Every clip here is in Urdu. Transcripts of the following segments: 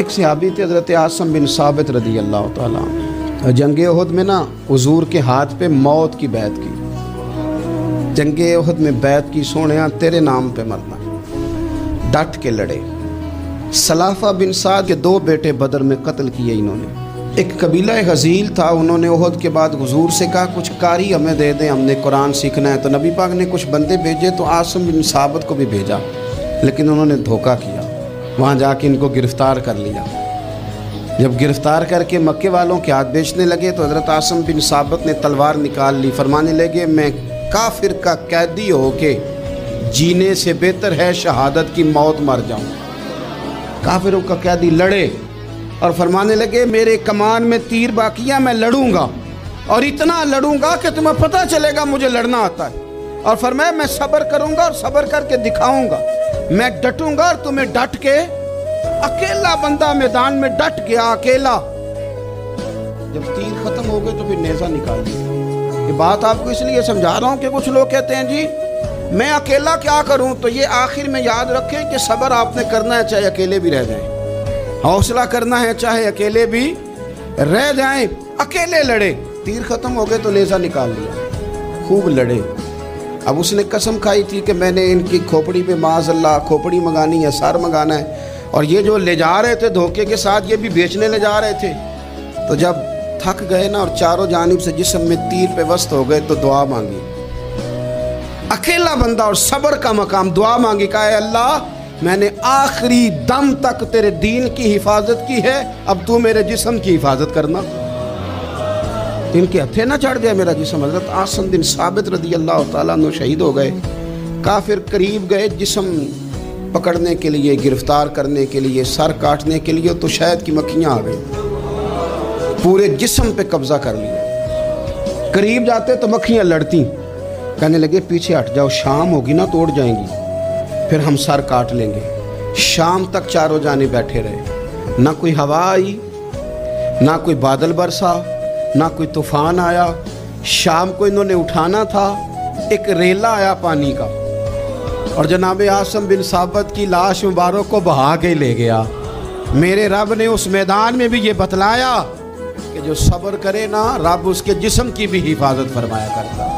ایک صحابی تھے حضرت عاصم بن ثابت رضی اللہ تعالیٰ عنہ، جنگ احد میں نا حضور کے ہاتھ پہ موت کی بیعت کی، جنگ احد میں بیعت کی، سونیا تیرے نام پہ مرنا، ڈٹ کے لڑے۔ سلافہ بن سعد کے 2 بیٹے بدر میں قتل کیے انہوں نے۔ ایک قبیلہ غزیل تھا، انہوں نے احد کے بعد حضور سے کہا کچھ قاری ہمیں دے دیں، ہم نے قرآن سیکھنا ہے، تو نبی پاک نے کچھ بندے بھیجے، تو عاصم بن ثابت کو بھی بھیجا، لیکن انہوں نے دھوکہ کیا، وہاں جا کے ان کو گرفتار کر لیا۔ جب گرفتار کر کے مکے والوں کے ہاتھ بیچنے لگے تو حضرت عاصم بن ثابت نے تلوار نکال لی، فرمانے لگے میں کافر کا قیدی ہو کے جینے سے بہتر ہے شہادت کی موت مر جاؤں۔ کافروں کا قیدی لڑے اور فرمانے لگے میرے کمان میں تیر باقی ہے، میں لڑوں گا اور اتنا لڑوں گا کہ تمہیں پتہ چلے گا مجھے لڑنا آتا ہے، اور فرمایا میں صبر کروں گا اور صبر کر کے دکھاؤں گا، میں ڈٹوں گا اور تمہیں ڈٹ کے۔ اکیلا بندہ میدان میں ڈٹ گیا، اکیلا۔ جب تیر ختم ہو گئے تو پھر نیزہ نکال دیا۔ یہ بات آپ کو اس لیے سمجھا رہا ہوں کہ کچھ لوگ کہتے ہیں جی میں اکیلا کیا کروں، تو یہ آخر میں یاد رکھیں کہ صبر آپ نے کرنا ہے چاہے اکیلے بھی رہ جائیں، حوصلہ کرنا ہے چاہے اکیلے بھی رہ جائیں۔ اکیلے لڑے، تیر ختم ہو گئے تو نیزہ نکال لیا، خوب لڑے۔ اب اس نے قسم کھائی تھی کہ میں نے ان کی کھوپڑی پہ معاذ اللہ کھوپڑی منگانی ہے، سر منگانا ہے، اور یہ جو لے جا رہے تھے دھوکے کے ساتھ یہ بھی بیچنے لے جا رہے تھے۔ تو جب تھک گئے نا اور چاروں جانب سے جسم میں تیر پیوست ہو گئے تو دعا مانگی، اکیلا بندہ اور صبر کا مقام، دعا مانگی، کہا اے اللہ میں نے آخری دم تک تیرے دین کی حفاظت کی ہے، اب تو میرے جسم کی حفاظت کرنا۔ ان کے ہتھے نہ چڑھ گئے میرا جسم۔ حضرت عاصم بن ثابت رضی اللہ تعالیٰ عنہ شہید ہو گئے۔ کافر قریب گئے جسم پکڑنے کے لیے، گرفتار کرنے کے لیے، سر کاٹنے کے لیے، تو شہد کی مکھیاں آ گئی، پورے جسم پہ قبضہ کر لیا۔ قریب جاتے تو مکھیاں لڑتی، کہنے لگے پیچھے ہٹ جاؤ، شام ہوگی نا توڑ جائیں گی، پھر ہم سر کاٹ لیں گے۔ شام تک چاروں جانے بیٹھے رہے، نہ کوئی ہوا آئی، نہ کوئی بادل برسا، نہ کوئی طوفان آیا۔ شام کو انہوں نے اٹھانا تھا، ایک ریلا آیا پانی کا اور جناب عاصم بن ثابت کی لاش مبارک کو بہا کے لے گیا۔ میرے رب نے اس میدان میں بھی یہ بتلایا کہ جو صبر کرے نا رب اس کے جسم کی بھی حفاظت فرمایا کرتا،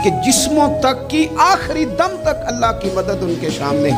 کہ جسموں تک کی آخری دم تک اللہ کی مدد ان کے سامنے